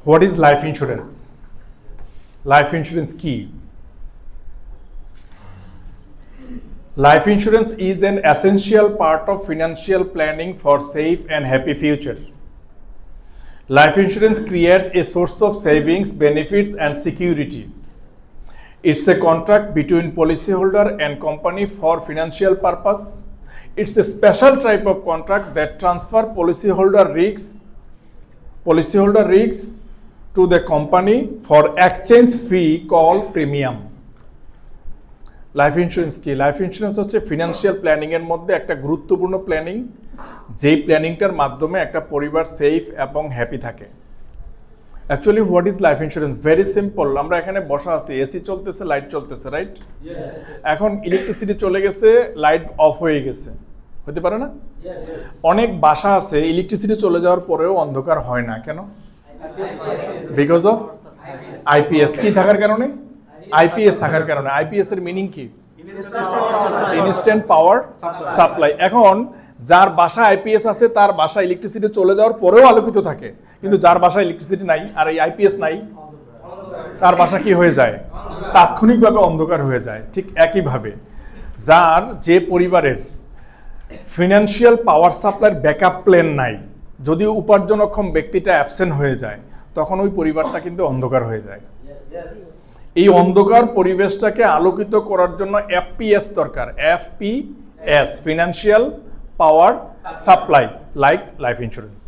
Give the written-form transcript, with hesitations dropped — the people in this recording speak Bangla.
What is life insurance? Life insurance key. Life insurance is an essential part of financial planning for safe and happy future. Life insurance creates a source of savings, benefits, and security. It's a contract between policyholder and company for financial purpose. It's a special type of contract that transfer policyholder risks to the company for exchange fee called premium. Life insurance কি? লাইফ ইন্স্যুরেন্স হচ্ছে ফিনান্সিয়াল প্ল্যানিং এর মধ্যে একটা গুরুত্বপূর্ণ প্ল্যানিং, যেই প্ল্যানিংটার মাধ্যমে একটা পরিবার সেফ এবং হ্যাপি থাকে। Actually what is life insurance? Very simple. আমরা এখানে বসা আছি, এসি চলতেছে, লাইট চলতেছে, রাইট? এখন ইলেকট্রিসিটি চলে গেছে, লাইট অফ হয়ে গেছে, হতে পারে না? অনেক বাসা আছে ইলেকট্রিসিটি চলে যাওয়ার পরেও অন্ধকার হয় না, কেন? Because of IPS. কি থাকার কারণে? আইপিএস থাকার কারণে। আইপিএস এর মিনিং কি? Instant power supply. এখন যার বাসা আইপিএস আছে তার বাসা ইলেকট্রিসিটি চলে যাওয়ার পরেও আলোকিত থাকে, কিন্তু যার বাসা ইলেকট্রিসিটি নাই আর এই আইপিএস নাই, তার বাসা কি হয়ে যায়? তাৎক্ষণিকভাবে অন্ধকার হয়ে যায়। ঠিক একইভাবে যে পরিবারের ফিনান্সিয়াল পাওয়ার সাপ্লাইয়ের ব্যাকআপ প্ল্যান নাই, যদি উপার্জনক্ষম ব্যক্তিটা অ্যাবসেন্ট হয়ে যায়, তখন ওই পরিবারটা কিন্তু অন্ধকার হয়ে যায়। এই অন্ধকার পরিবেশটাকে আলোকিত করার জন্য এফপিএস দরকার। FPS, financial power supply, like life insurance.